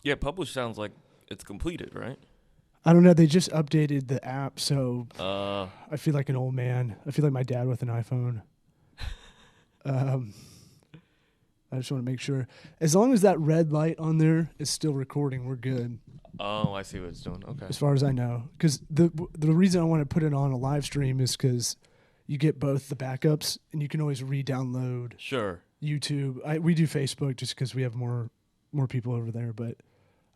Yeah, publish sounds like it's completed, right? I don't know. They just updated the app, so Uh, I feel like an old man. I feel like my dad with an iPhone. I just want to make sure. As long as that red light on there is still recording, we're good. oh, I see what it's doing. Okay. As far as I know. Because the reason I want to put it on a live stream is because you get both the backups, and you can always re-download Sure. YouTube. We do Facebook just because we have more people over there, but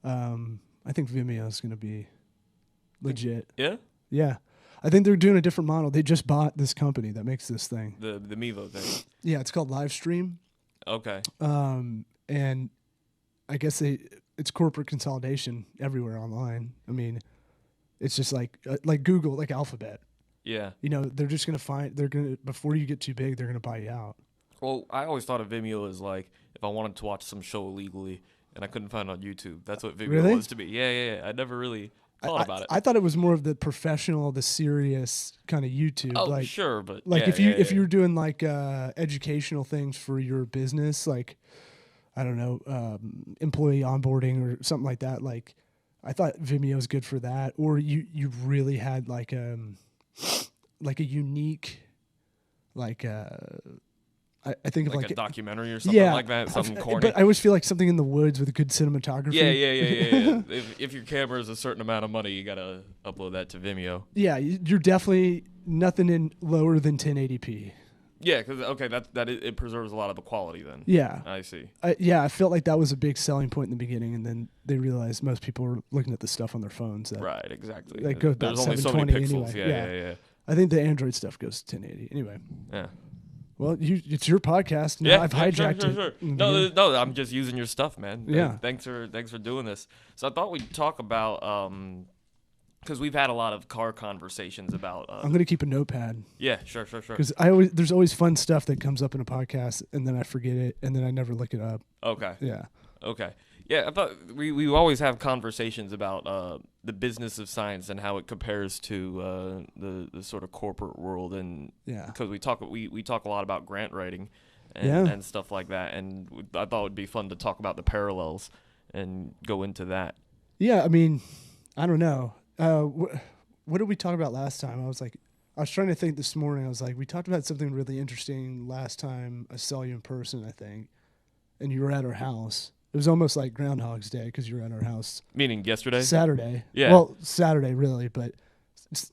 I think Vimeo is going to be legit. Yeah? Yeah. I think they're doing a different model. They just bought this company that makes this thing. The Mevo thing. Yeah, it's called Livestream. Okay. And I guess it's corporate consolidation everywhere online. I mean, it's just like Google, like Alphabet. Yeah. You know, they're just going to before you get too big, they're going to buy you out. Well, I always thought of Vimeo as like if I wanted to watch some show illegally and I couldn't find it on YouTube. That's what Vimeo Really? was to me. Yeah. I never really thought about it. I thought it was more of the professional, the serious kind of YouTube. Oh, like, sure, but like yeah, if you're doing like educational things for your business, like I don't know, employee onboarding or something like that. Like I thought Vimeo was good for that. Or you really had like a unique, like I think of like like a documentary or something like that, something corny. But I always feel like something in the woods with good cinematography. Yeah. If your camera is a certain amount of money, you gotta upload that to Vimeo. Yeah, you're definitely nothing in lower than 1080p. Yeah, because it preserves a lot of the quality. Then Yeah, I see. I felt like that was a big selling point in the beginning, and then they realized most people were looking at the stuff on their phones. Right, exactly. That goes about There's only so many pixels. anyway. Yeah. I think the Android stuff goes to 1080 anyway. Yeah. Well, it's your podcast. Now Yeah, I've hijacked sure. it. No, I'm just using your stuff, man. Yeah. Thanks for doing this. So I thought we'd talk about because we've had a lot of car conversations about. I'm gonna keep a notepad. Yeah, sure. Because there's always fun stuff that comes up in a podcast, and then I forget it, and then I never look it up. Okay. Yeah. Okay. Yeah, I thought we always have conversations about the business of science and how it compares to the sort of corporate world, and because we talk a lot about grant writing and stuff like that, and I thought it would be fun to talk about the parallels and go into that. Yeah, I mean, I don't know. What did we talk about last time? I was trying to think this morning. I was like, we talked about something really interesting last time I saw you in person, I think, and you were at our house. It was almost like Groundhog's Day because you were at our house. Meaning yesterday? Saturday. Yeah. Well, Saturday really, but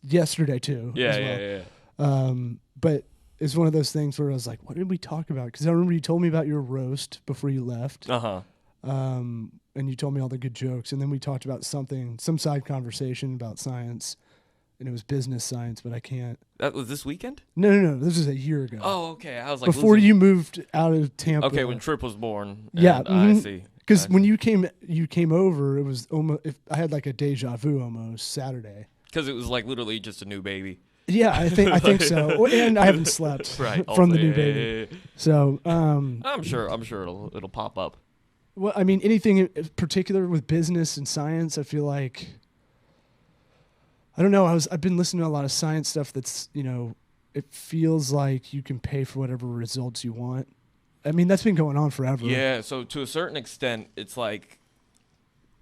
yesterday too. Yeah, as well. But it's one of those things where I was like, what did we talk about? Because I remember you told me about your roast before you left. Uh-huh. And you told me all the good jokes. And then we talked about some side conversation about science. And it was business science, but I can't. That was this weekend? No. This was a year ago. Oh, okay. I was like, before you moved out of Tampa. Okay, when Trip was born. Yeah. I see. Because when you came over, it was almost. I had like a deja vu almost Saturday. Because it was like literally just a new baby. Yeah, I think so. And I haven't slept from the new baby. Yeah. So I'm sure it'll pop up. Well, I mean, anything in particular with business and science, I feel like. I don't know. I've been listening to a lot of science stuff that's, it feels like you can pay for whatever results you want. I mean, that's been going on forever. Yeah, so to a certain extent, it's like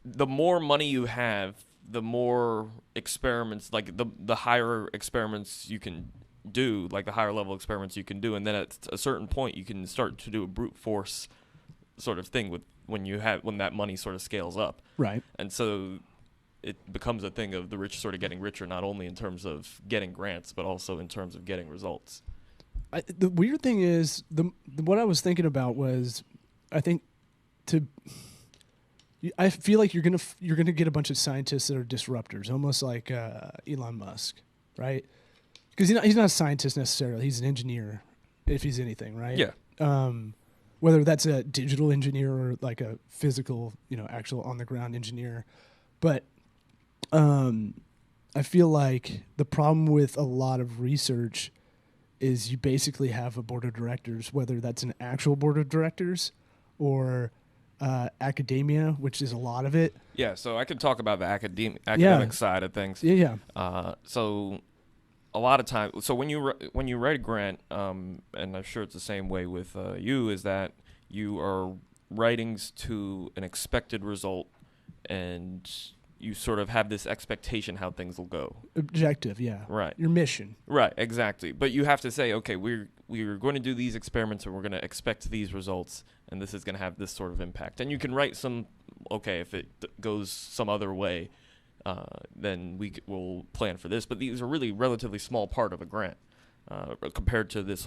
the more money you have, the more experiments, like the higher experiments you can do, like the higher level experiments you can do. And then at a certain point, you can start to do a brute force sort of thing with when that money sort of scales up. Right. And so it becomes a thing of the rich sort of getting richer, not only in terms of getting grants, but also in terms of getting results. The weird thing is, what I was thinking about was, I feel like you're gonna get a bunch of scientists that are disruptors, almost like Elon Musk, right? Because he's not a scientist necessarily; he's an engineer, if he's anything, right? Yeah. Whether that's a digital engineer or like a physical, actual on the ground engineer, but I feel like the problem with a lot of research is you basically have a board of directors, whether that's an actual board of directors or academia, which is a lot of it. Yeah, so I could talk about the academic side of things. Yeah. So a lot of times, so when you write a grant, and I'm sure it's the same way with you, is that you are writing to an expected result, and you sort of have this expectation how things will go. Objective, yeah. Right. Your mission. Right, exactly. But you have to say, okay, we're going to do these experiments and we're going to expect these results, and this is going to have this sort of impact. And you can write some, okay, if it goes some other way, then we'll plan for this. But these are really relatively small part of a grant compared to this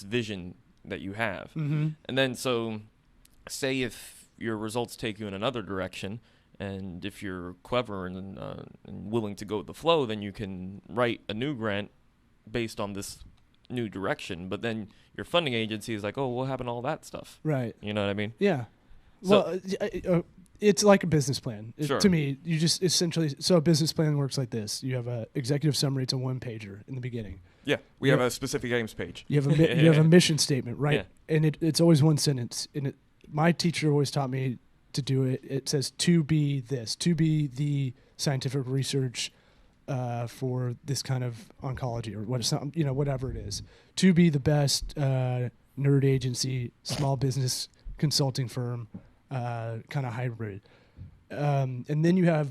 vision that you have. Mm-hmm. And then so say if your results take you in another direction, and if you're clever and willing to go with the flow, then you can write a new grant based on this new direction. But then your funding agency is like, oh, what happened to all that stuff? Right. You know what I mean? Yeah. So, well, it's like a business plan. Sure. To me, you just essentially, so a business plan works like this. You have a executive summary. It's a one-pager in the beginning. yeah, we have a specific aims page. You have a you have a mission statement, right? Yeah. And it's always one sentence. And my teacher always taught me to do it. It says to be this, to be the scientific research for this kind of oncology or whatever it is, to be the best nerd agency, small business consulting firm, kind of hybrid. And then you have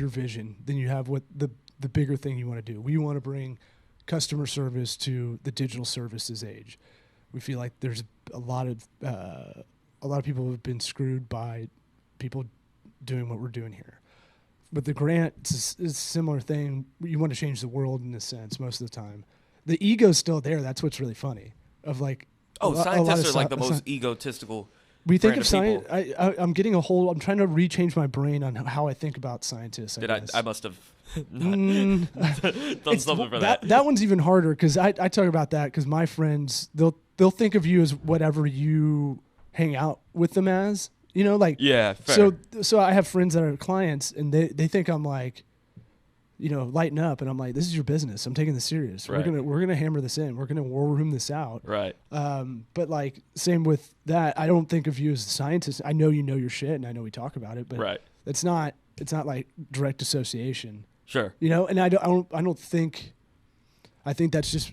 your vision. Then you have what the bigger thing you want to do. We want to bring customer service to the digital services age. We feel like there's a lot of people who have been screwed by people doing what we're doing here. But the grant is a similar thing. You want to change the world in a sense most of the time. The ego's still there. That's what's really funny. Of like, scientists are like the most egotistical. We think of science. I'm getting I'm trying to rechange my brain on how I think about scientists. I must have done something for that. That one's even harder because I talk about that because my friends they'll think of you as whatever you hang out with them as. Yeah. Fair. So I have friends that are clients and they think I'm like, lighten up, and I'm like, this is your business. I'm taking this serious. Right. We're gonna hammer this in. We're gonna war room this out. Right. But like same with that. I don't think of you as a scientist. I know you know your shit, and I know we talk about it, but right. It's not like direct association. Sure. And I don't think. I think that's just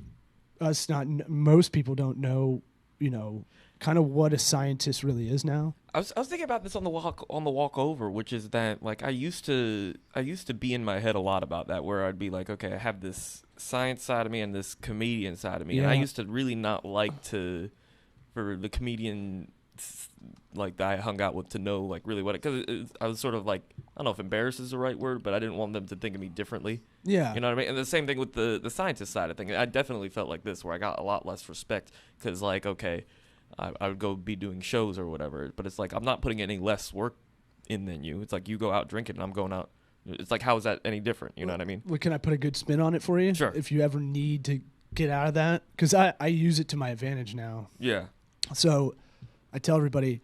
us. Most people don't know. Kind of what a scientist really is now. I was thinking about this on the walk over, which is that like I used to be in my head a lot about that, where I'd be like, okay, I have this science side of me and this comedian side of me, and I used to really not like for the comedian like that I hung out with to know like really what because I was sort of like, I don't know if embarrassed is the right word, but I didn't want them to think of me differently. Yeah, you know what I mean. And the same thing with the scientist side of things. I definitely felt like this, where I got a lot less respect because like, okay, I would go be doing shows or whatever, but it's like I'm not putting any less work in than you. It's like you go out drinking and I'm going out. It's like, how is that any different? You know what I mean? Well, can I put a good spin on it for you? Sure. If you ever need to get out of that, because I use it to my advantage now. Yeah. So I tell everybody,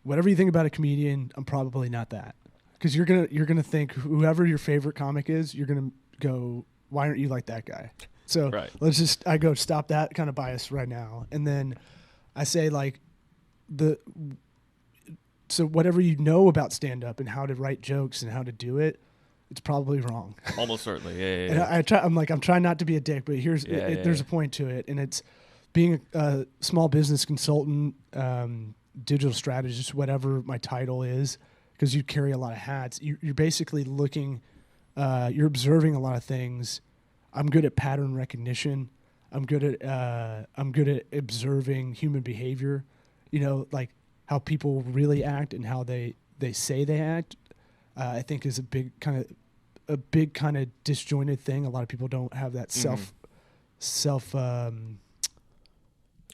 whatever you think about a comedian, I'm probably not that. Because you're gonna think whoever your favorite comic is, you're gonna go, why aren't you like that guy? So I go stop that kind of bias right now, and then I say like so whatever you know about stand up and how to write jokes and how to do it, it's probably wrong. Almost certainly, yeah. And I'm trying not to be a dick, but there's a point to it, and it's being a small business consultant, digital strategist, whatever my title is, because you carry a lot of hats. You're basically looking, you're observing a lot of things. I'm good at pattern recognition. I'm good at observing human behavior, like how people really act and how they say they act. I think is a big kind of disjointed thing. A lot of people don't have that self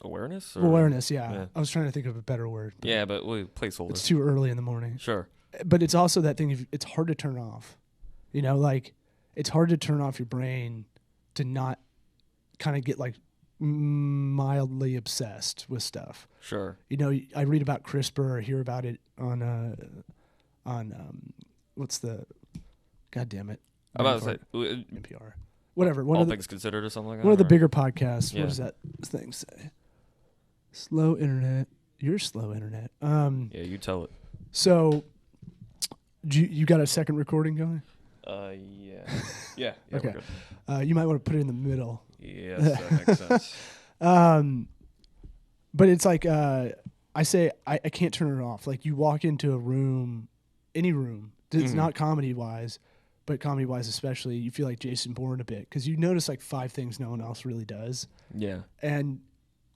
awareness. Awareness, yeah. I was trying to think of a better word. But placeholder. It's too early in the morning. Sure. But it's also that thing. It's hard to turn off. Like it's hard to turn off your brain to not kind of get like mildly obsessed with stuff. Sure. I read about CRISPR or hear about it on what's the, God damn it. I'm about to say NPR. Whatever. All Things Considered or something like that. One of the bigger podcasts. Yeah. What does that thing say? Slow internet. You're slow internet. Yeah, you tell it. So, you got a second recording going? Yeah. Yeah. Okay. You might want to put it in the middle. Yes, that makes sense. But it's like I say I can't turn it off. Like you walk into a room, any room, it's not comedy wise, but comedy wise especially, you feel like Jason Bourne a bit because you notice like 5 things no one else really does. Yeah. And,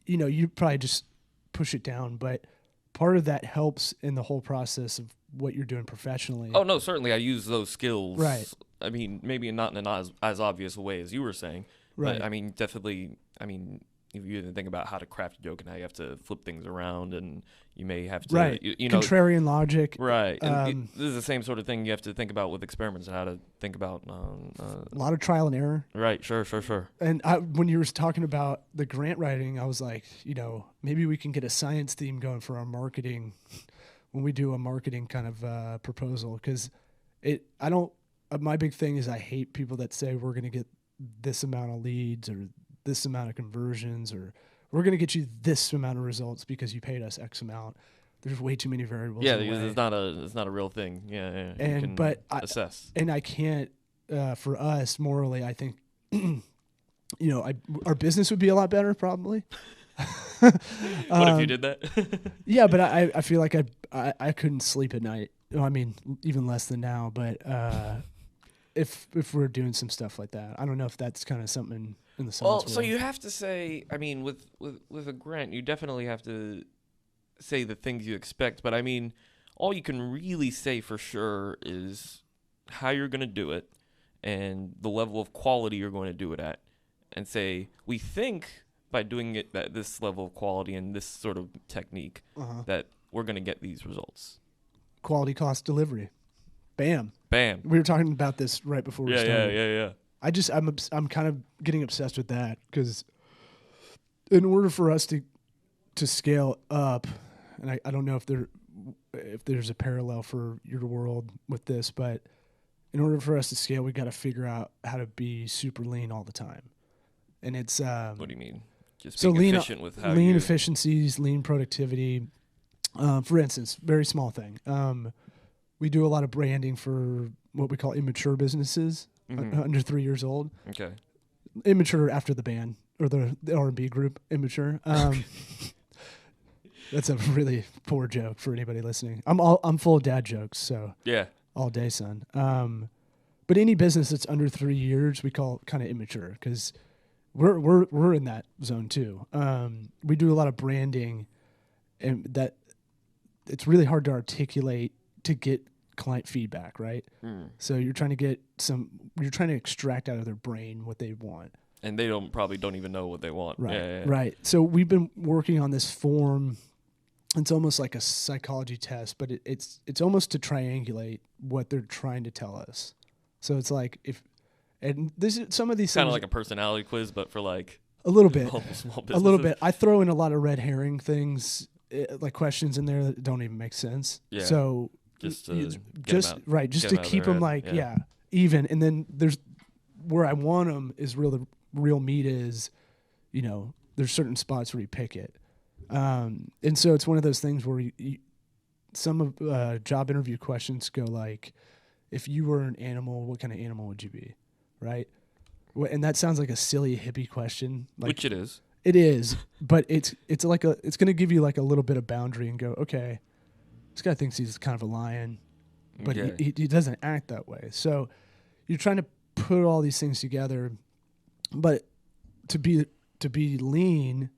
you probably just push it down, but part of that helps in the whole process of what you're doing professionally. Oh, no, certainly I use those skills. Right. I mean, maybe not in an as obvious a way as you were saying. Right. But, I mean, definitely, if you even think about how to craft a joke and how you have to flip things around and you may have to, right. you know. Contrarian logic. Right. And this is the same sort of thing you have to think about with experiments and how to think about. A lot of trial and error. Right. Sure. And when you were talking about the grant writing, I was like, maybe we can get a science theme going for our marketing when we do a marketing kind of proposal. Because my big thing is I hate people that say we're going to get this amount of leads or this amount of conversions, or we're going to get you this amount of results because you paid us X amount. There's way too many variables. Yeah, it's not a real thing. Yeah. And assess. And I can't. For us, morally, I think, our business would be a lot better probably. What if you did that? Yeah, but I feel like I couldn't sleep at night. I mean, even less than now. But if we're doing some stuff like that, I don't know if that's kind of something in the science world. So you have to say, I mean, with a grant, you definitely have to say the things you expect. But I mean, all you can really say for sure is how you're going to do it and the level of quality you're going to do it at. And say, we think by doing it at this level of quality and this sort of technique that we're going to get these results. Quality, cost, delivery. Bam. We were talking about this right before we started. Yeah. I'm kind of getting obsessed with that because in order for us to scale up, and I don't know if there's a parallel for your world with this, but in order for us to scale, we got to figure out how to be super lean all the time. And it's what do you mean? Just so being efficient with how lean efficiencies, lean productivity. For instance, very small thing. We do a lot of branding for what we call immature businesses under 3 years old. Okay. Immature after the band or the R&B group Immature. That's a really poor joke for anybody listening. I'm full of dad jokes, so yeah, all day, son. But any business that's under 3 years, we call kind of immature because we're in that zone too. We do a lot of branding, and that it's really hard to articulate to get client feedback, right? So you're trying to extract out of their brain what they want. And they probably don't even know what they want. Right. Yeah. Right. So we've been working on this form. It's almost like a psychology test, but it's almost to triangulate what they're trying to tell us. So it's like some of these kind things, of like a personality quiz, but for like a little bit, small businesses. A little bit. I throw in a lot of red herring things, like questions in there that don't even make sense. Yeah. So just to keep them like even. And then there's where I want them is the real meat is, there's certain spots where you pick it. And so it's one of those things where some of job interview questions go like, if you were an animal, what kind of animal would you be? Right. And that sounds like a silly hippie question. Which it is. It is, but it's going to give you like a little bit of boundary and go, okay, this guy thinks he's kind of a lion, but he doesn't act that way. So you're trying to put all these things together, but to be lean,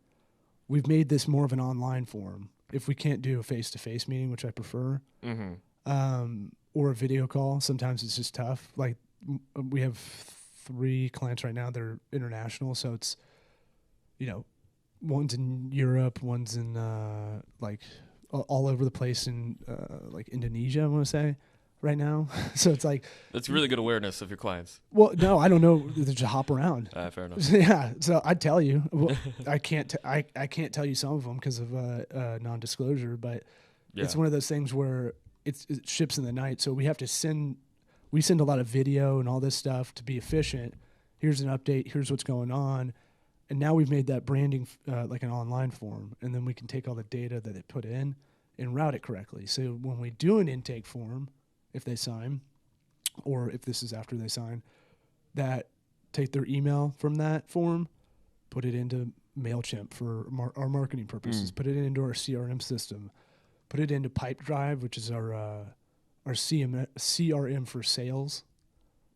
we've made this more of an online form. If we can't do a face-to-face meeting, which I prefer, or a video call, sometimes it's just tough. Like we have 3 clients right now. They're international, so it's, one's in Europe, one's in all over the place in like Indonesia, I want to say, right now. So it's like that's really good awareness of your clients. Well, no, I don't know. They just hop around. Fair enough. Yeah, so I'd tell you. Well, I can't. I can't tell you some of them because of non-disclosure. But it's one of those things where it ships in the night. So we have to send. We send a lot of video and all this stuff to be efficient. Here's an update. Here's what's going on. And now we've made that branding like an online form, and then we can take all the data that they put in and route it correctly. So when we do an intake form, if they sign, or if this is after they sign, that take their email from that form, put it into MailChimp for our marketing purposes, put it into our CRM system, put it into Pipedrive, which is our CRM for sales.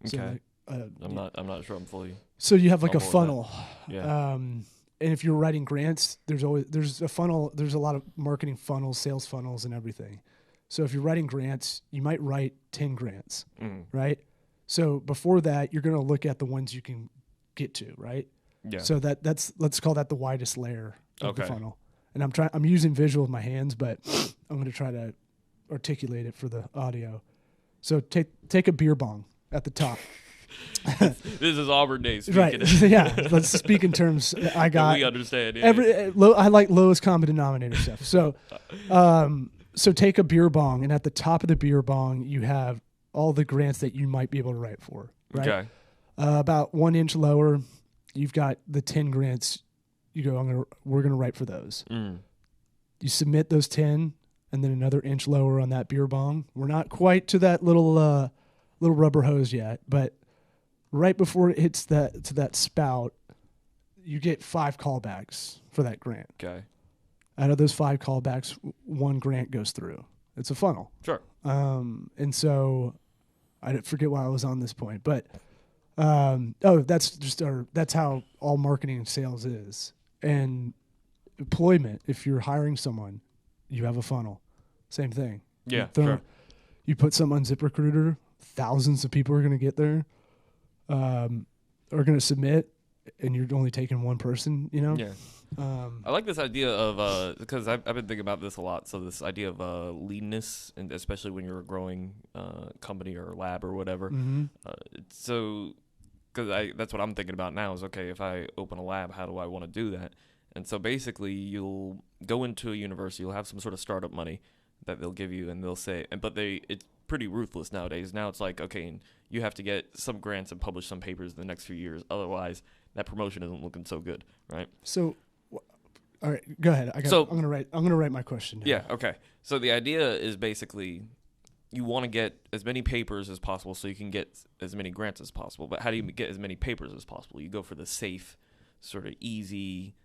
Okay. So I'm not sure I'm fully. So you have like a on board with funnel. Yeah. And if you're writing grants, there's a funnel. There's a lot of marketing funnels, sales funnels, and everything. So if you're writing grants, you might write 10 grants, right? So before that, you're going to look at the ones you can get to, right? Yeah. So let's call that the widest layer of the Okay. funnel. And I'm using visual with my hands, but I'm going to try to articulate it for the audio. So take a beer bong at the top. This is Auburn Days. Right. Yeah. Let's speak in terms I got. We understand. Yeah. I like lowest common denominator stuff. So, so take a beer bong, and at the top of the beer bong, you have all the grants that you might be able to write for. Right. Okay. About 1 inch lower, you've got the 10 grants. You go, we're gonna write for those. You submit those 10, and then another inch lower on that beer bong. We're not quite to that little rubber hose yet, but right before it hits that spout, you get 5 callbacks for that grant. Okay. Out of those 5 callbacks, 1 grant goes through. It's a funnel. Sure. And so I forget why I was on this point, but that's how all marketing and sales is. And employment, if you're hiring someone, you have a funnel. Same thing. Yeah. Sure. You put something on ZipRecruiter, thousands of people are going to get there. Are going to submit, and you're only taking one person, you know? Yeah. I like this idea of, because I've been thinking about this a lot. So this idea of leanness, and especially when you're a growing company or lab or whatever. So, because that's what I'm thinking about now is, okay, if I open a lab, how do I want to do that? And so basically you'll go into a university, you'll have some sort of startup money that they'll give you, and they'll say, it's pretty ruthless nowadays. Now it's like, okay, and you have to get some grants and publish some papers in the next few years. Otherwise, that promotion isn't looking so good, right? So, all right, go ahead. I'm gonna write my question down. Yeah. Okay. So the idea is basically you want to get as many papers as possible so you can get as many grants as possible. But how do you get as many papers as possible? You go for the safe, sort of easy,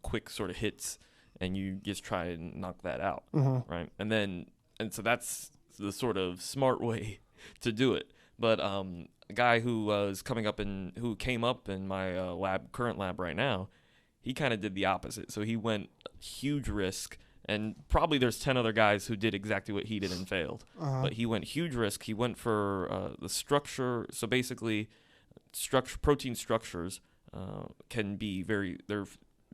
quick sort of hits, and you just try and knock that out, right? And so that's the sort of smart way to do it. But a guy who came up in my current lab right now, he kind of did the opposite. So he went huge risk, and probably there's 10 other guys who did exactly what he did and failed. But he went huge risk. He went for the structure. So basically, protein structures can be they're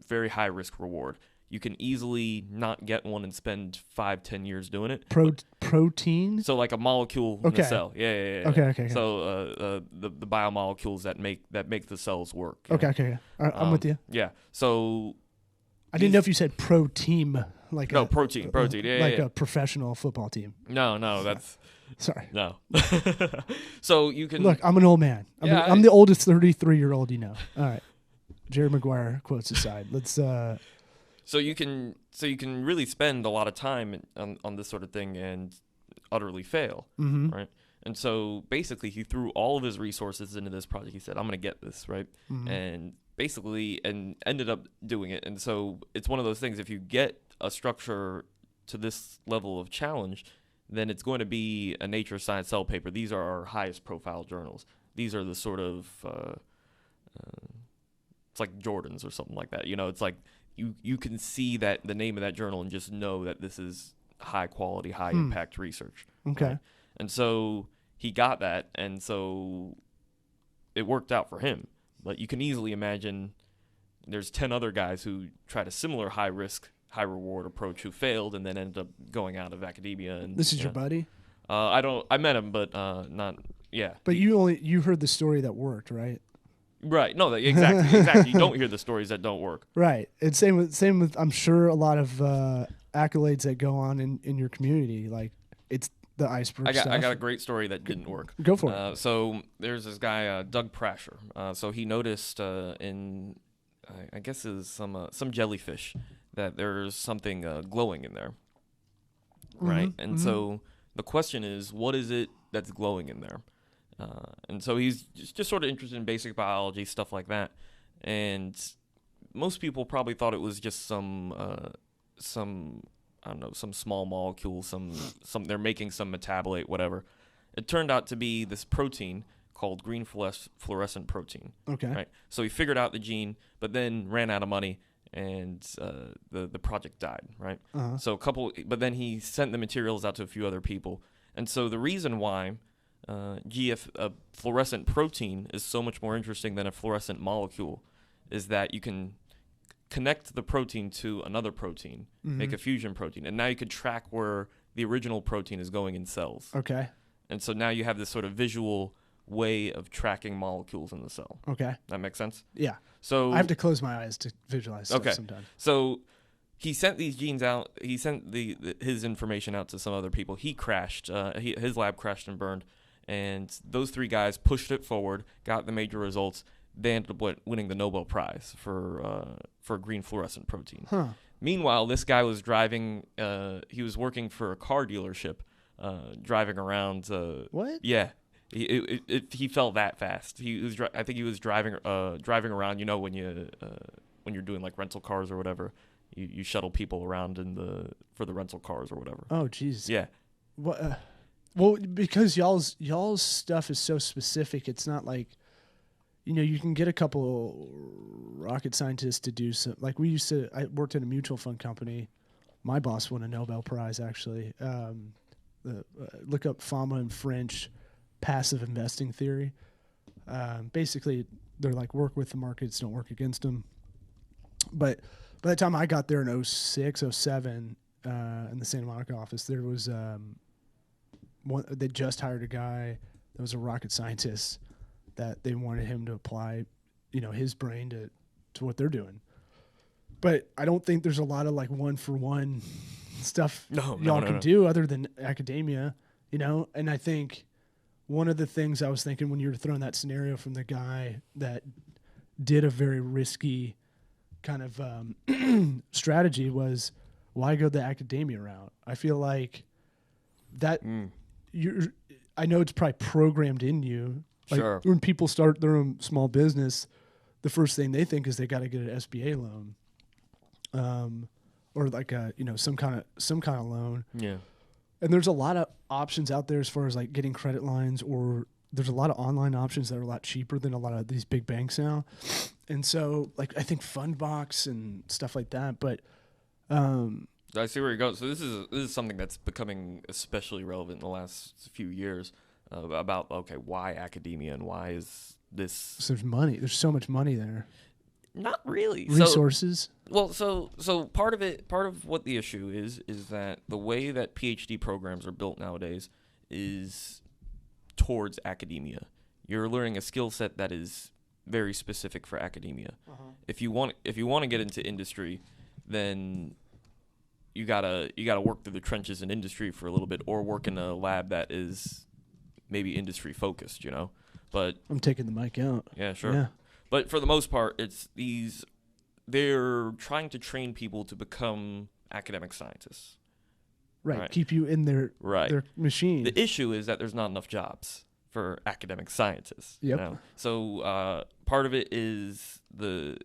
very high risk reward. You can easily not get one and spend 5-10 years doing it. Protein? So like a molecule in the cell. Yeah. Okay. So the biomolecules that make the cells work. Okay. All right, I'm with you. Yeah. So I didn't know if you said pro team, like protein. Yeah, like a professional football team. No, that's sorry. No. So you can look. I'm an old man. I'm the oldest 33-year-old. You know. All right. Jerry Maguire quotes aside. Let's. So you can really spend a lot of time on this sort of thing and utterly fail, right? And so basically he threw all of his resources into this project. He said, I'm going to get this, right? And basically ended up doing it. And so it's one of those things, if you get a structure to this level of challenge, then it's going to be a Nature Science Cell paper. These are our highest profile journals. These are the sort of, it's like Jordan's or something like that. You know, it's like, you can see that the name of that journal and just know that this is high quality, high impact research. Okay. Right? And so he got that, and so it worked out for him. But you can easily imagine there's 10 other guys who tried a similar high risk, high reward approach who failed and then ended up going out of academia. And this is your buddy? I met him, but not. Yeah. But you heard the story that worked, right? Right. No, exactly. You don't hear the stories that don't work. Right. It's same with I'm sure a lot of accolades that go on in your community. Like it's the iceberg stuff. I got a great story that didn't work. Go for it. So there's this guy, Doug Prasher. So he noticed in I guess is some jellyfish that there's something glowing in there. Right. And so the question is, what is it that's glowing in there? And so he's just sort of interested in basic biology, stuff like that. And most people probably thought it was just some I don't know, some small molecule, some they're making some metabolite, whatever. It turned out to be this protein called green fluorescent protein. Okay. Right. So he figured out the gene, but then ran out of money, and the project died. Right. So but then he sent the materials out to a few other people, and so the reason why a fluorescent protein is so much more interesting than a fluorescent molecule is that you can connect the protein to another protein, make a fusion protein, and now you could track where the original protein is going in cells. Okay. And so now you have this sort of visual way of tracking molecules in the cell. Okay. That makes sense? Yeah. So I have to close my eyes to visualize stuff sometimes. So he sent these genes out. He sent his information out to some other people. He crashed. His lab crashed and burned. And those 3 guys pushed it forward, got the major results. They ended up winning the Nobel Prize for green fluorescent protein. Huh. Meanwhile, this guy was driving. He was working for a car dealership, driving around. What? Yeah, he fell that fast. I think he was driving around. You know, when you're doing like rental cars or whatever, you shuttle people around for the rental cars or whatever. Oh, jeez. Yeah. What? Well, because y'all's stuff is so specific, it's not like, you can get a couple rocket scientists to do some. Like I worked at a mutual fund company. My boss won a Nobel Prize, actually. Look up Fama in French, passive investing theory. Basically, they're like work with the markets, don't work against them. But by the time I got there in 06, 07, in the Santa Monica office, there was they just hired a guy that was a rocket scientist that they wanted him to apply, his brain to what they're doing. But I don't think there's a lot of like 1-for-1 stuff y'all can do other than academia, And I think one of the things I was thinking when you were throwing that scenario from the guy that did a very risky kind of strategy was, why go the academia route? I feel like that I know it's probably programmed in you. Like Sure. When people start their own small business, the first thing they think is they got to get an SBA loan, or like some kind of loan. Yeah. And there's a lot of options out there as far as like getting credit lines, or there's a lot of online options that are a lot cheaper than a lot of these big banks now. And so like I think Fundbox and stuff like that, but I see where you're going. So this is something that's becoming especially relevant in the last few years. About why academia and why is this? So there's money. There's so much money there. Not really. Resources. So part of what the issue is that the way that PhD programs are built nowadays is towards academia. You're learning a skill set that is very specific for academia. If you want to get into industry, then you gotta work through the trenches in industry for a little bit, or work in a lab that is maybe industry focused, But I'm taking the mic out. Yeah, sure. Yeah. But for the most part, they're trying to train people to become academic scientists. Right. Keep you in their machine. The issue is that there's not enough jobs for academic scientists. Yep. So part of it is the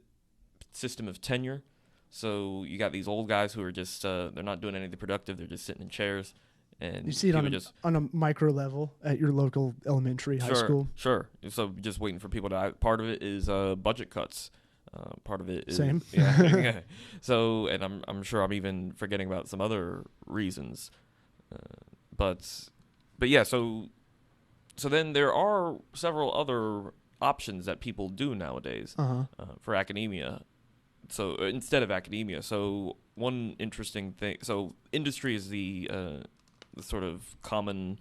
system of tenure. So you got these old guys who are just they're not doing anything productive. They're just sitting in chairs. And you see it on a micro level at your local elementary, high school. Sure. So just waiting for people to. Part of it is budget cuts. Part of it is same. Yeah. So, and I'm sure I'm even forgetting about some other reasons. But yeah. So then there are several other options that people do nowadays for academia. So instead of academia, so one interesting thing. So industry is the sort of common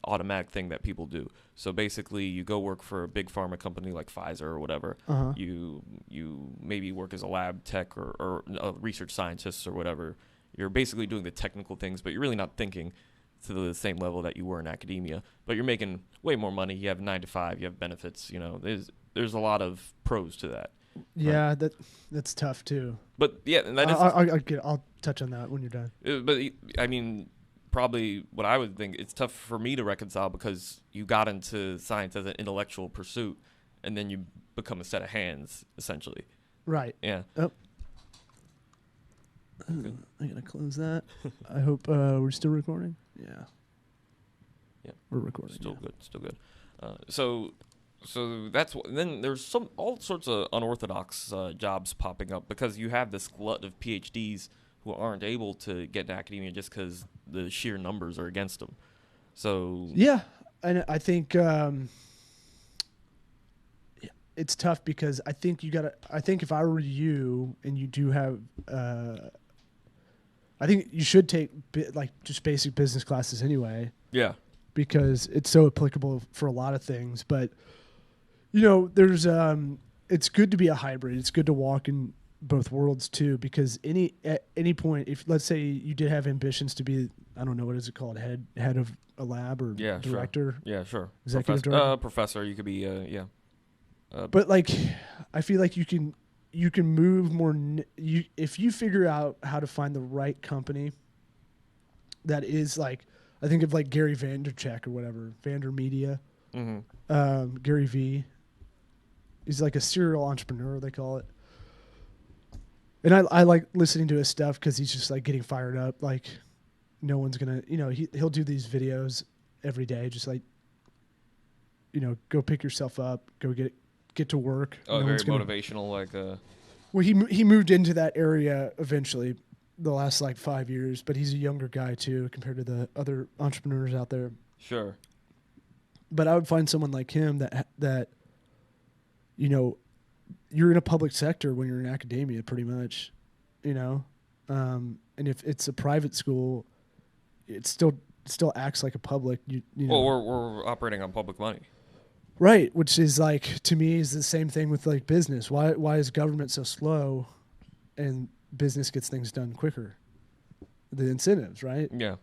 automatic thing that people do. So basically you go work for a big pharma company like Pfizer or whatever. You maybe work as a lab tech or a research scientist or whatever. You're basically doing the technical things, but you're really not thinking to the same level that you were in academia. But you're making way more money. You have 9 to 5, you have benefits, there's a lot of pros to that. Yeah, that's tough too. But yeah, and that I'll touch on that when you're done. But I mean, probably what I would think, it's tough for me to reconcile because you got into science as an intellectual pursuit, and then you become a set of hands, essentially. Right. Yeah. Oh. I gotta close that. I hope we're still recording. Yeah. Yeah. We're recording. Still good. Still good. So that's then there's all sorts of unorthodox jobs popping up because you have this glut of PhDs who aren't able to get into academia just because the sheer numbers are against them. So yeah, and I think it's tough because I think I think if I were you and you do have, I think you should take just basic business classes anyway. Yeah. Because it's so applicable for a lot of things. But, there's it's good to be a hybrid. It's good to walk in both worlds too, because at any point, if let's say you did have ambitions to be, I don't know, what is it called? Head of a lab or director? Sure. Yeah, sure. Executive director? Professor, you could be, yeah. But I feel like you can move more, if you figure out how to find the right company that is I think of Gary Vaynerchuk or whatever, VanderMedia. Mm-hmm. Gary V. He's like a serial entrepreneur, they call it. And I like listening to his stuff because he's just getting fired up. No one's going to, he'll do these videos every day, just go pick yourself up, go get to work. Oh, very motivational, Well, he moved into that area eventually, the last 5 years, but he's a younger guy too compared to the other entrepreneurs out there. Sure. But I would find someone like him that you're in a public sector when you're in academia pretty much, and if it's a private school, it still acts like a public, Well, we're operating on public money. Right, which is to me is the same thing with business. Why is government so slow and business gets things done quicker? The incentives, right? Yeah.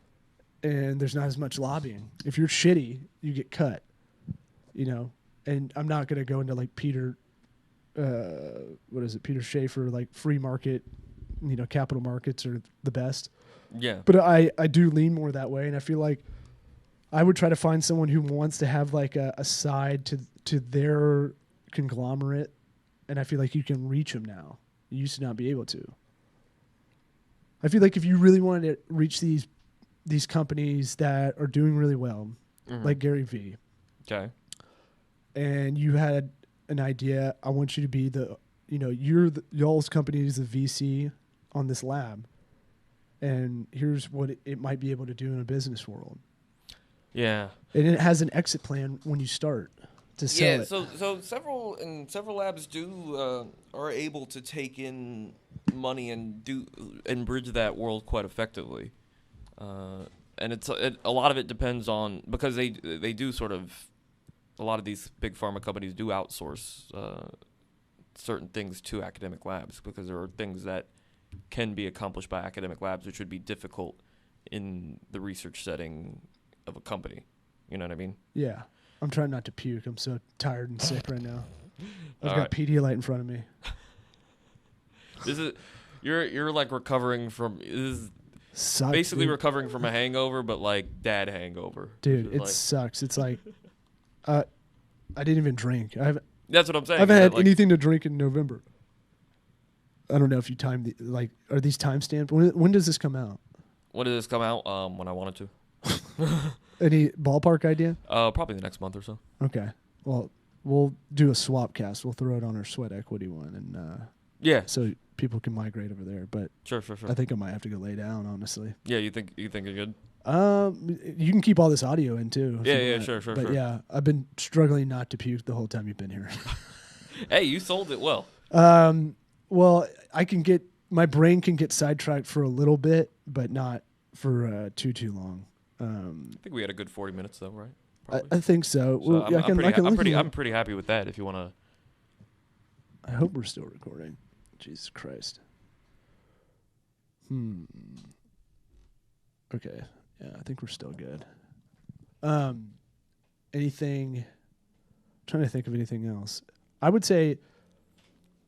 And there's not as much lobbying. If you're shitty, you get cut. And I'm not going to go into Peter, Peter Schaefer, free market, capital markets are the best. Yeah. But I do lean more that way, and I feel like I would try to find someone who wants to have a side to their conglomerate, and I feel like you can reach them now. You used to not be able to. I feel like if you really wanted to reach these companies that are doing really well, like Gary V. Okay. And you had an idea, I want you to be y'all's company is the VC on this lab, and here's what it might be able to do in a business world. Yeah. And it has an exit plan when you start to sell it. So several labs are able to take in money and bridge that world quite effectively. And a lot of it depends on, because they do sort of, a lot of these big pharma companies do outsource certain things to academic labs, because there are things that can be accomplished by academic labs which would be difficult in the research setting of a company. You know what I mean? Yeah. I'm trying not to puke. I'm so tired and sick right now. I've All got right. Pedialyte in front of me. This is you're recovering from Dude. recovering from a hangover, but dad hangover. Dude, it sucks. It's I didn't even drink. That's what I'm saying. I haven't had anything to drink in November. I don't know if you timed are these time stamped? When does this come out? When did this come out? When I wanted to. Any ballpark idea? Probably the next month or so. Okay. Well, we'll do a Swapcast. We'll throw it on our Sweat Equity one, and yeah, so people can migrate over there. But sure. I think I might have to go lay down, honestly. Yeah, you think you're good? You can keep all this audio in too. Yeah, sure. But yeah, I've been struggling not to puke the whole time you've been here. Hey, you sold it well. Well, my brain can get sidetracked for a little bit, but not for too long. I think we had a good 40 minutes though, right? I think so. So Well, I'm pretty happy with that. If you want to, I hope we're still recording. Jesus Christ. Okay. Yeah, I think we're still good. Anything? I'm trying to think of anything else. I would say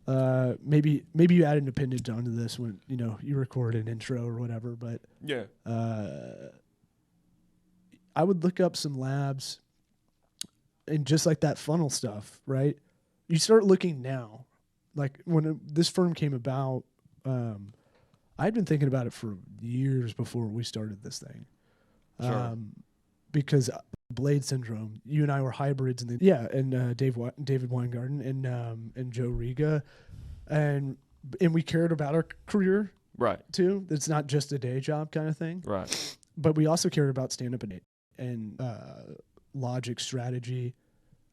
maybe you add an appendage onto this when you record an intro or whatever. But yeah, I would look up some labs and just like that funnel stuff, right? You start looking now. like when this firm came about, I'd been thinking about it for years before we started this thing. Sure. Because Blade syndrome, you and I were hybrids, and David Weingarten and Joe Riga, and we cared about our career, Right. too. It's not just a day job kind of thing, Right. but we also cared about stand up and logic, strategy,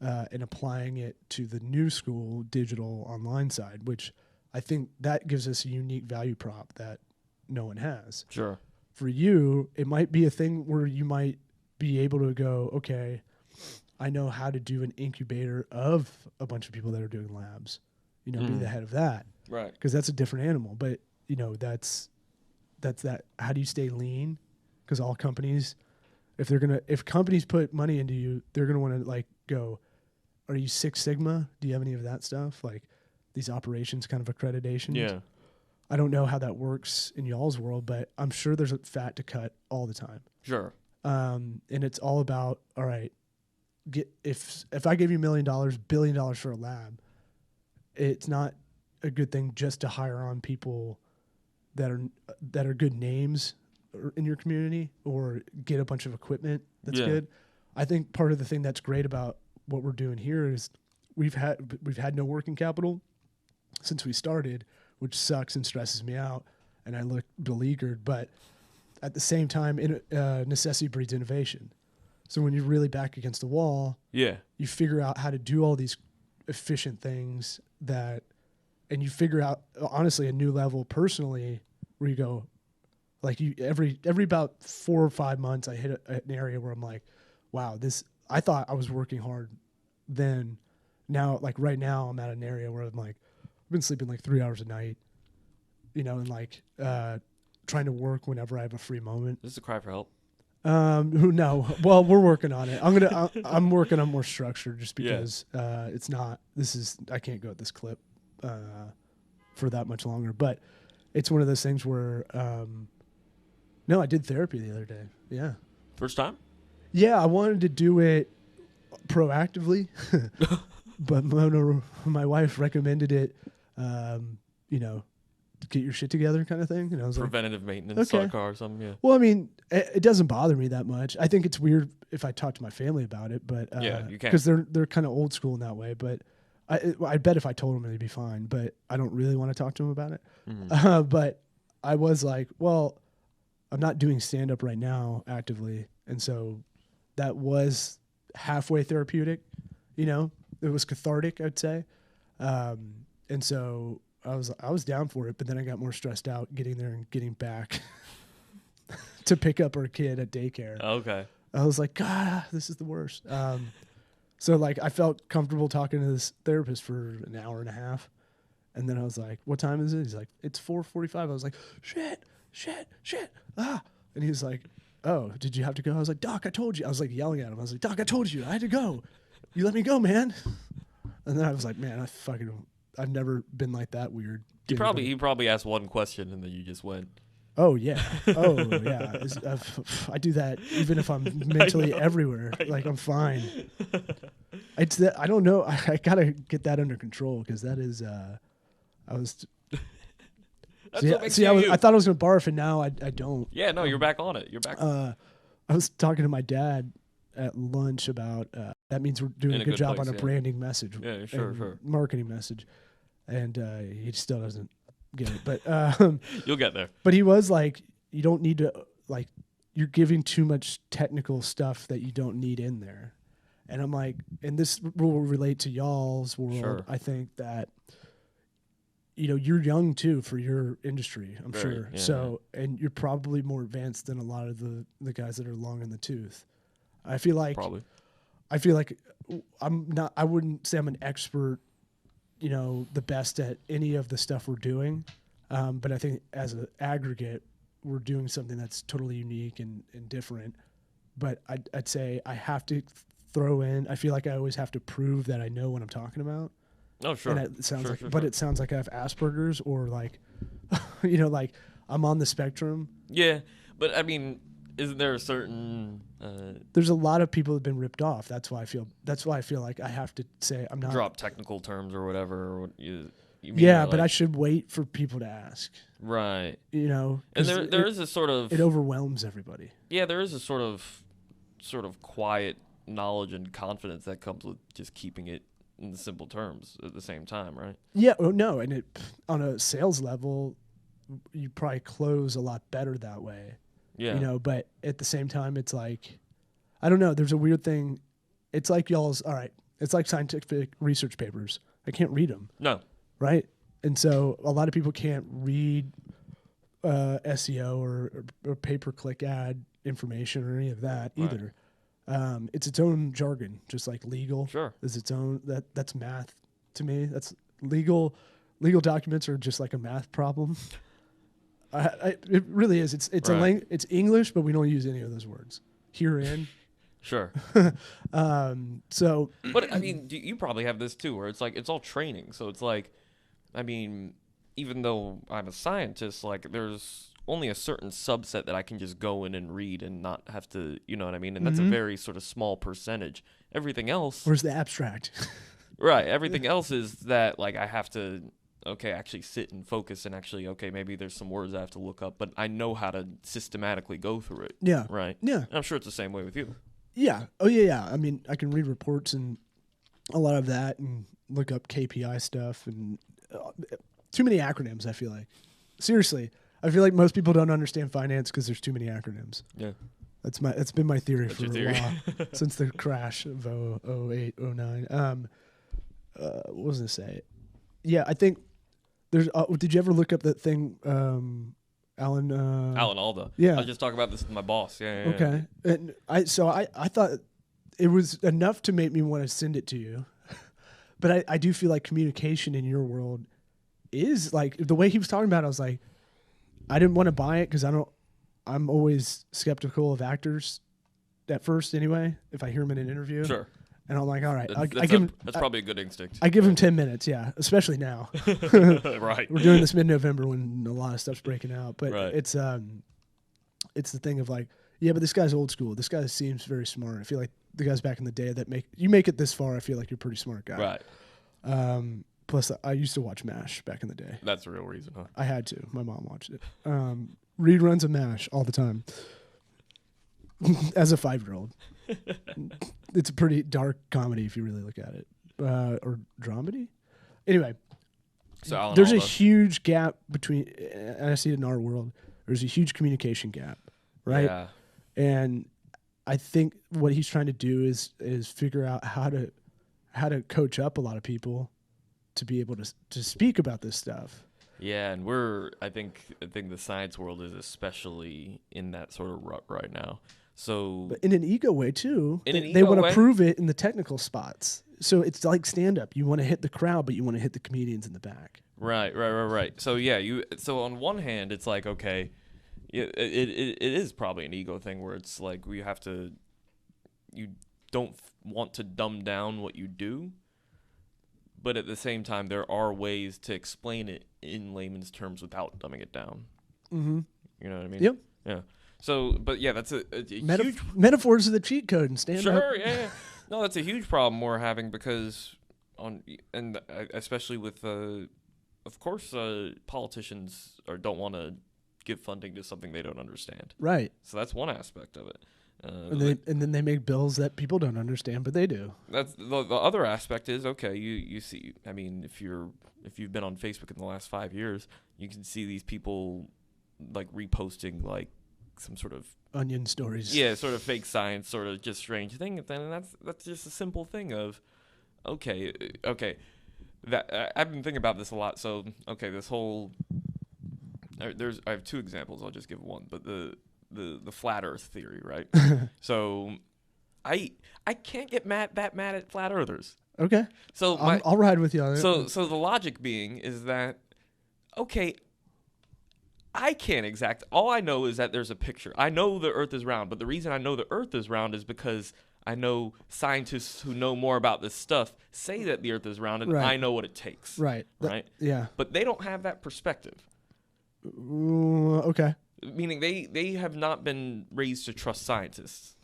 and applying it to the new school digital online side, which I think that gives us a unique value prop that no one has. Sure. For you, it might be a thing where you might be able to go, okay, I know how to do an incubator of a bunch of people that are doing labs, be the head of that. Right. Because that's a different animal. But, that's that. How do you stay lean? Because all companies, if companies put money into you, they're going to want to like go, are you Six Sigma? Do you have any of that stuff? Like these operations kind of accreditations? Yeah. I don't know how that works in y'all's world, but I'm sure there's a fat to cut all the time. Sure. And it's all about, all right, if I gave you $1 million, $1 billion for a lab, it's not a good thing just to hire on people that are good names in your community or get a bunch of equipment that's good. I think part of the thing that's great about what we're doing here is we've had no working capital since we started, which sucks and stresses me out, and I look beleaguered. But at the same time, necessity breeds innovation. So when you're really back against the wall, you figure out how to do all these efficient things and you figure out, honestly, a new level personally where you go, like every about 4 or 5 months, I hit an area where I'm like, wow, I thought I was working hard then. Now, like right now, I'm at an area where I'm like, I've been sleeping like 3 hours a night, and like trying to work whenever I have a free moment. This is a cry for help. No. Well, we're working on it. I'm working on more structure just because it's not. I can't go at this clip for that much longer. But it's one of those things where no, I did therapy the other day. Yeah. First time? Yeah, I wanted to do it proactively, but my wife recommended it. Get your shit together kind of thing. And I was preventative maintenance on a car or something. Yeah. Well, I mean, it doesn't bother me that much. I think it's weird if I talk to my family about it, but you can, because they're kind of old school in that way. But I bet if I told them, they'd be fine. But I don't really want to talk to them about it. Mm-hmm. But I was like, well, I'm not doing stand up right now actively, and so that was halfway therapeutic. It was cathartic, I'd say, and so. I was down for it, but then I got more stressed out getting there and getting back to pick up our kid at daycare. Okay. I was like, God, this is the worst. So like I felt comfortable talking to this therapist for an hour and a half. And then I was like, what time is it? He's like, it's 4:45. I was like, shit. Ah. And he was like, oh, did you have to go? I was like, Doc, I told you. I was like yelling at him. I was like, Doc, I told you. I had to go. You let me go, man. And then I was like, man, I've never been like that weird. He probably asked one question and then you just went. Oh yeah. I do that even if I'm mentally everywhere. Like I'm fine. I don't know. I gotta get that under control because that is. I was. I thought I was gonna barf and now I don't. Yeah, no, you're back on it. You're back. I was talking to my dad at lunch about that means we're doing a good job on a branding message. Yeah, sure. Marketing message. And he still doesn't get it. But you'll get there. But he was like, you don't need to like you're giving too much technical stuff that you don't need in there. And I'm like, and this will relate to y'all's world. Sure. I think that you're young too for your industry, I'm sure. Yeah, so and you're probably more advanced than a lot of the guys that are long in the tooth. I feel like I wouldn't say I'm an expert, the best at any of the stuff we're doing. But I think as an aggregate, we're doing something that's totally unique and different. But I'd say I have to throw in, I feel like I always have to prove that I know what I'm talking about. Oh, sure. And it sounds it sounds like I have Asperger's or like, like I'm on the spectrum. Yeah. But I mean, isn't there a certain there's a lot of people who've been ripped off. That's why I feel like I have to say I'm not drop technical terms or whatever. You mean Yeah, but I should wait for people to ask. Right. You know, And there is a sort of it overwhelms everybody. Yeah, there is a sort of quiet knowledge and confidence that comes with just keeping it in the simple terms at the same time, right? Yeah, well, no, and it on a sales level, you probably close a lot better that way. Yeah. You know, but at the same time, it's like, I don't know. There's a weird thing. It's like it's like scientific research papers. I can't read them. No. Right? And so a lot of people can't read SEO or pay-per-click ad information or any of that either. It's its own jargon, just like legal. Sure. Is its own that's math to me. That's legal documents are just like a math problem. It really is. It's it's English, but we don't use any of those words. Herein. Sure. So but I mean, you probably have this too, where it's like it's all training. So it's like, I mean, even though I'm a scientist, like there's only a certain subset that I can just go in and read and not have to, you know what I mean? And that's a very sort of small percentage. Everything else. Where's the abstract? Right. Everything else is that like I have to, actually sit and focus and actually, maybe there's some words I have to look up, but I know how to systematically go through it. Yeah. Right. Yeah. And I'm sure it's the same way with you. Yeah. Oh, yeah. I mean, I can read reports and a lot of that and look up KPI stuff and too many acronyms, I feel like. Seriously. I feel like most people don't understand finance because there's too many acronyms. Yeah. That's been my theory That's for a while, since the crash of 08, 09. What was I going to say? Yeah, I think there's did you ever look up that thing, Alan Alda. Yeah. I was just talking about this with my boss. Yeah. Okay. And I thought it was enough to make me want to send it to you. But I do feel like communication in your world is like the way he was talking about it, I was like, I didn't want to buy it because I'm always skeptical of actors at first anyway, if I hear them in an interview. Sure. And I'm like, all right, that's probably a good instinct. I give him 10 minutes, yeah, especially now. Right. We're doing this mid-November when a lot of stuff's breaking out, but right. it's the thing of like, yeah, but this guy's old school. This guy seems very smart. I feel like the guys back in the day that make it this far. I feel like you're a pretty smart guy. Right. Plus, I used to watch MASH back in the day. That's the real reason, huh? I had to. My mom watched it. Reruns of MASH all the time. As a 5-year-old. It's a pretty dark comedy if you really look at it. Or dramedy? Anyway. So there's a huge gap between, and I see it in our world, there's a huge communication gap, right? Yeah. And I think what he's trying to do is figure out how to coach up a lot of people to be able to speak about this stuff. Yeah, and I think the science world is especially in that sort of rut right now. So, but in an ego way too. They want to prove it in the technical spots. So it's like stand up. You want to hit the crowd, but you want to hit the comedians in the back. Right. So yeah, so on one hand, it's like okay, it is probably an ego thing where it's like you don't want to dumb down what you do. But at the same time, there are ways to explain it in layman's terms without dumbing it down. Mm-hmm. You know what I mean? Yep. Yeah. So, but yeah, that's a huge... Metaphors are the cheat code and stand up. Sure, yeah. No, that's a huge problem we're having because, especially with, of course, politicians don't want to give funding to something they don't understand. Right. So that's one aspect of it. And then they make bills that people don't understand, but they do. That's the other aspect is okay. You see, I mean, if you've been on Facebook in the last 5 years, you can see these people like reposting like some sort of onion stories. Yeah, sort of fake science, sort of just strange thing. And that's just a simple thing of okay. That I've been thinking about this a lot. So okay, this whole I have two examples. I'll just give one, but the flat Earth theory, right? So, I can't get mad at flat earthers. Okay. So I'll ride with you on it. So the logic being is that okay, I can't all I know is that there's a picture. I know the Earth is round, but the reason I know the Earth is round is because I know scientists who know more about this stuff say that the Earth is round, and I know what it takes. Right. Right. Yeah. But they don't have that perspective. Okay. Meaning they have not been raised to trust scientists.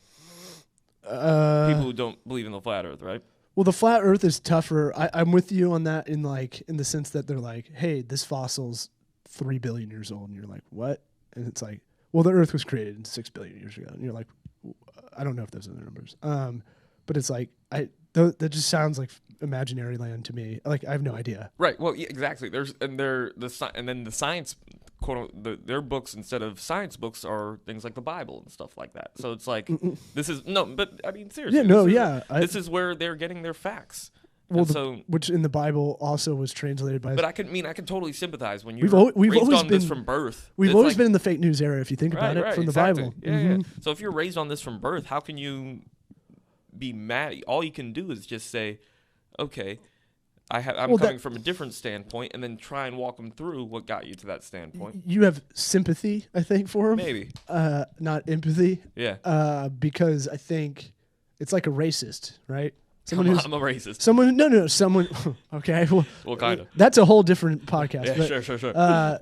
People who don't believe in the flat Earth, right? Well, the flat Earth is tougher. I'm with you on that in the sense that they're like, hey, this fossil's 3 billion years old, and you're like, what? And it's like, well, the Earth was created 6 billion years ago, and you're like, I don't know if those are the numbers. But it's like that just sounds like imaginary land to me. Like I have no idea. Right. Well, yeah, exactly. And then the science their books instead of science books are things like the Bible and stuff like that. So it's like this is no, but I mean seriously. Yeah. No. This is where they're getting their facts. Well, which in the Bible also was translated by. But I can totally sympathize when you're we've raised always on been, this from birth. We've always been in the fake news era, if you think about it, from exactly. the Bible. Yeah, yeah. So if you're raised on this from birth, how can you be mad? All you can do is just say, okay, I'm coming from a different standpoint, and then try and walk them through what got you to that standpoint. You have sympathy, I think, for him. Maybe. Not empathy. Yeah. Because I think it's like a racist, right? I'm a racist. Someone. Okay. Well, kind of. That's a whole different podcast. Yeah, but, sure.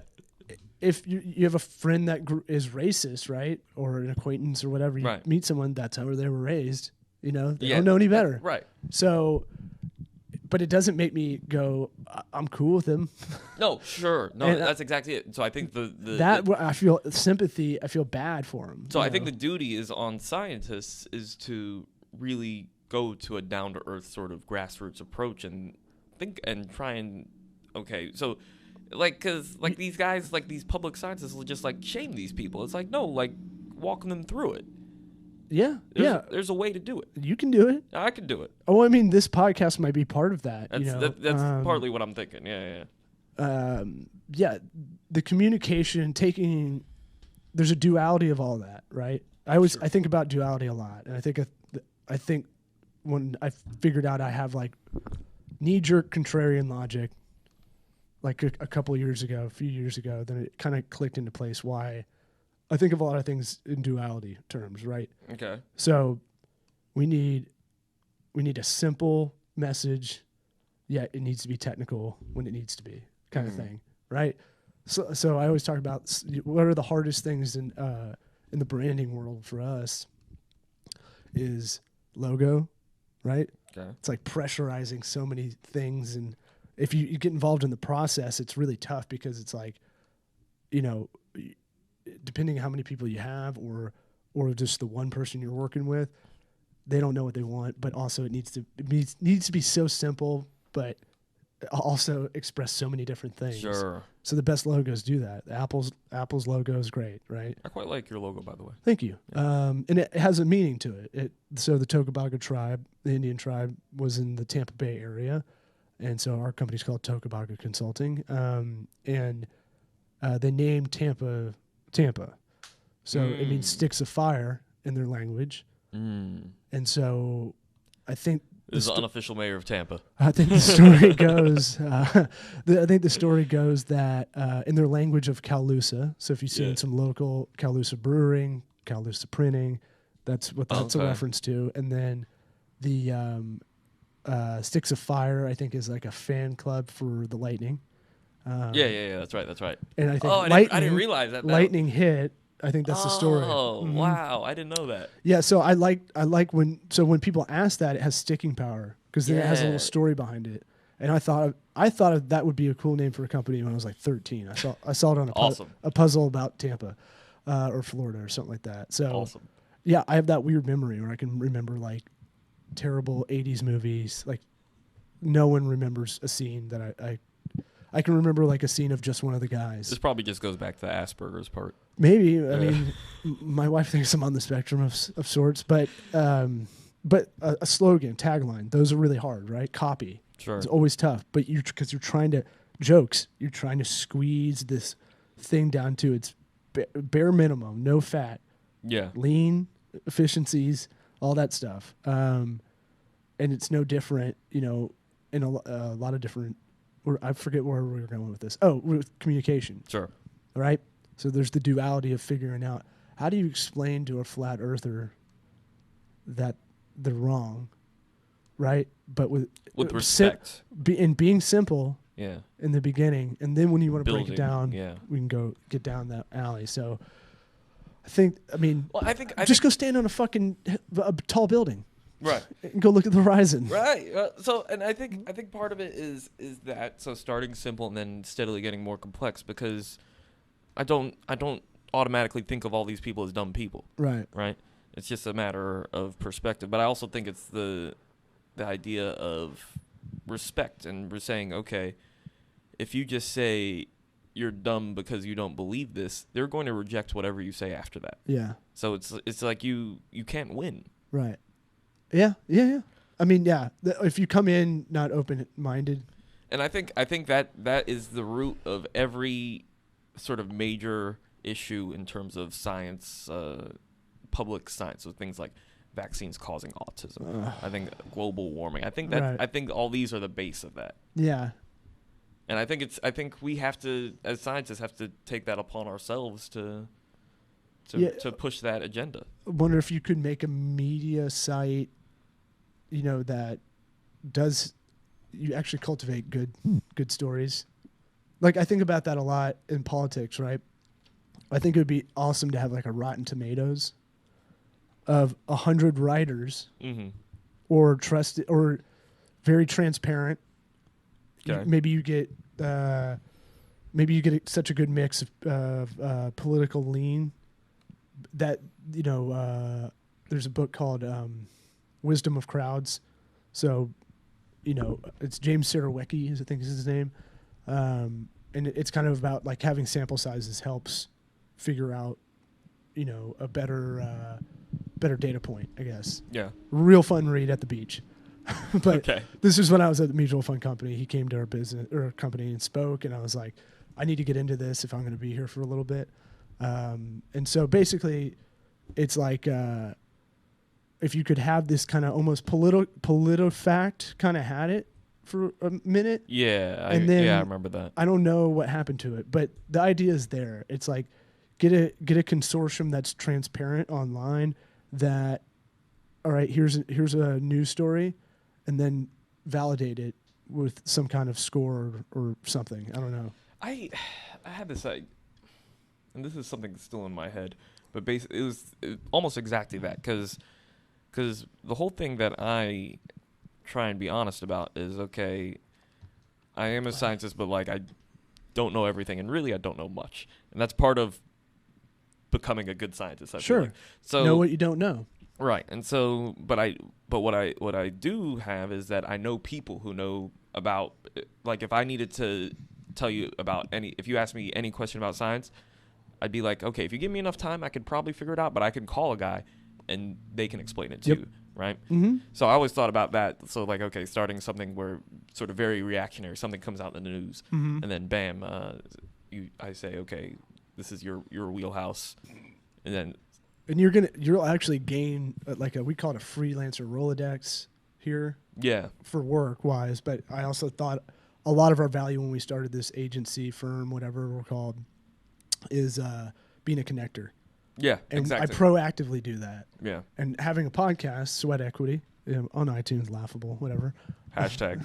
If you have a friend that is racist, right, or an acquaintance or whatever, you meet someone, that's how they were raised. You know, they don't know any better. Right. So, but it doesn't make me go, I'm cool with him. No, sure. No, that's exactly it. So I think I feel sympathy. I feel bad for him. So I think the duty is on scientists is to really go to a down-to-earth sort of grassroots approach and think and try and so because these guys, like these public scientists will just like shame these people. It's like, no, like walking them through it. There's a way to do it. You can do it. I can do it. Oh, I mean, this podcast might be part of that. That's partly what I'm thinking. Yeah. The communication, there's a duality of all that, right? I think about duality a lot, and I think when I figured out I have like knee-jerk contrarian logic, like a few years ago, then it kind of clicked into place why I think of a lot of things in duality terms, right? Okay. So we need a simple message, yet it needs to be technical when it needs to be, kind of thing, right? So I always talk about what are the hardest things in the branding world for us is logo, right? Okay. It's like pressurizing so many things, and if you get involved in the process, it's really tough because it's like, depending on how many people you have or just the one person you're working with, they don't know what they want, but also it needs to be so simple, but also express so many different things. Sure. So the best logos do that. Apple's logo is great, right? I quite like your logo, by the way. Thank you. Yeah. And it has a meaning to it. So the TocoWorks tribe, the Indian tribe, was in the Tampa Bay area, and so our company's called TocoWorks Consulting. And they named Tampa. So it means sticks of fire in their language. And so I think this is the unofficial mayor of Tampa. I think the story goes. The story goes that in their language of Calusa. So if you see in some local Calusa brewing, Calusa printing, that's what that's a reference to. And then the Sticks of Fire, I think, is like a fan club for the Lightning. Yeah. That's right. And I think I didn't realize that. Lightning hit. I think that's the story. Oh, wow. I didn't know that. Yeah, so I like when people ask that, it has sticking power because it has a little story behind it. And I thought that would be a cool name for a company when I was like 13. I saw it on a puzzle about Tampa or Florida or something like that. So awesome. Yeah, I have that weird memory where I can remember like terrible 80s movies. Like no one remembers a scene that I can remember like a scene of just one of the guys. This probably just goes back to the Asperger's part. Maybe. I mean, my wife thinks I'm on the spectrum of sorts, but a slogan, tagline, those are really hard, right? Copy. Sure. It's always tough, but because you're trying to squeeze this thing down to its bare minimum, no fat. Yeah. Lean, efficiencies, all that stuff. And it's no different, in a lot of different. I forget where we were going with this. Oh, with communication. Sure. All right. So there's the duality of figuring out how do you explain to a flat earther that they're wrong, right? But with respect, being simple. Yeah. In the beginning, and then when you want to break it down, yeah, we can go get down that alley. So I think I think go stand on a tall building. Right. Go look at the horizon. Right. So, and I think part of it is that, so starting simple and then steadily getting more complex, because I don't automatically think of all these people as dumb people. Right. Right. It's just a matter of perspective. But I also think it's the idea of respect, and we're saying, okay, if you just say you're dumb because you don't believe this, they're going to reject whatever you say after that. Yeah. So it's like you can't win. Right. Yeah. I mean, yeah. If you come in not open-minded. And I think that is the root of every sort of major issue in terms of science, public science, so things like vaccines causing autism. I think global warming. I think that Right. I think all these are the base of that. Yeah. And I think we have to, as scientists, have to take that upon ourselves to push that agenda. I wonder if you could make a media site, that does, you actually cultivate good stories. Like, I think about that a lot in politics, right? I think it would be awesome to have like a Rotten Tomatoes of 100 writers, or trusted or very transparent. Okay. Maybe you get such a good mix of political lean that there's a book called Wisdom of Crowds. So, it's James Sarowicki, I think is his name, and it's kind of about like having sample sizes helps figure out a better data point, I guess. Yeah. Real fun read at the beach. But Okay. This is when I was at the mutual fund company. He came to our business or our company and spoke, and I was like, I need to get into this if I'm going to be here for a little bit. And so basically, it's like if you could have this kind of almost PolitiFact kind of had it for a minute. Yeah. And then I remember that. I don't know what happened to it, but the idea is there. It's like get a consortium that's transparent online. That, all right, here's a news story, and then validate it with some kind of score or something. I don't know. I had this, and this is something that's still in my head, but basically it was almost exactly that, because the whole thing that I try and be honest about is, okay, I am a scientist, but like I don't know everything, and really I don't know much, and that's part of becoming a good scientist. I feel like. So know what you don't know. Right. And so, but what I do have is that I know people who know about, like, if I needed to tell you about if you ask me any question about science, I'd be like, okay, if you give me enough time, I could probably figure it out, but I can call a guy and they can explain it too. Right. Mm-hmm. So I always thought about that. So like, okay, starting something where sort of very reactionary, something comes out in the news, and then bam, I say, okay, this is your wheelhouse. And then, and you'll actually gain we call it a freelancer Rolodex here. Yeah. For work wise, but I also thought a lot of our value when we started this agency firm, whatever we're called, is being a connector. Yeah, and exactly. I proactively do that. Yeah. And having a podcast, Sweat Equity, on iTunes, laughable, whatever. Hashtag.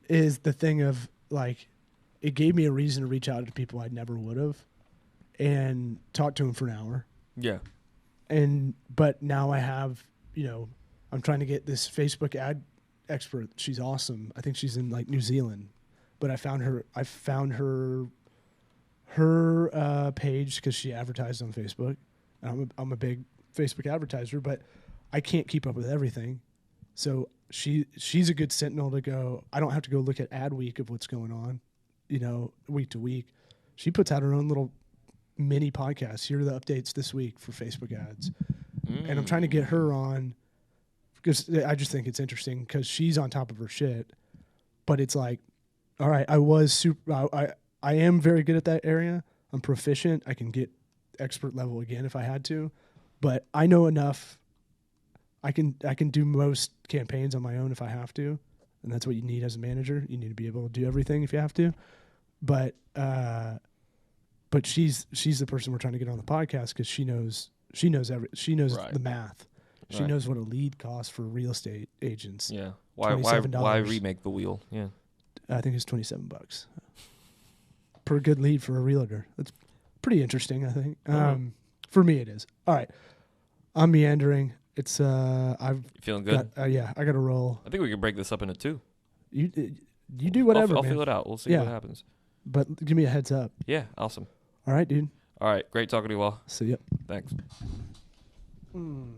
Is the thing of like, it gave me a reason to reach out to people I never would have and talk to them for an hour. Yeah. But now I have, I'm trying to get this Facebook ad expert. She's awesome. I think she's in like New Zealand, but I found her page because she advertised on Facebook. And I'm a big Facebook advertiser, but I can't keep up with everything. So she's a good sentinel to go. I don't have to go look at ad week of what's going on, week to week. She puts out her own little mini podcast. Here are the updates this week for Facebook ads. And I'm trying to get her on because I just think it's interesting because she's on top of her shit. But it's like, all right, I am very good at that area. I'm proficient. I can get expert level again if I had to, but I know enough. I can do most campaigns on my own if I have to, and that's what you need as a manager. You need to be able to do everything if you have to. But she's the person we're trying to get on the podcast because she knows Right. the math. She Right. knows what a lead costs for real estate agents. Yeah. Why $27. remake the wheel? Yeah. I think it's $27 per good lead for a realtor. That's pretty interesting, I think. For me, it is. All right. I'm meandering. It's I've You feeling good? yeah, I got to roll. I think we can break this up into 2. You do whatever, I'll man. feel it out. We'll see Yeah. what happens. But give me a heads up. Yeah, awesome. All right, dude. All right, great talking to you all. See ya. Thanks. Mm.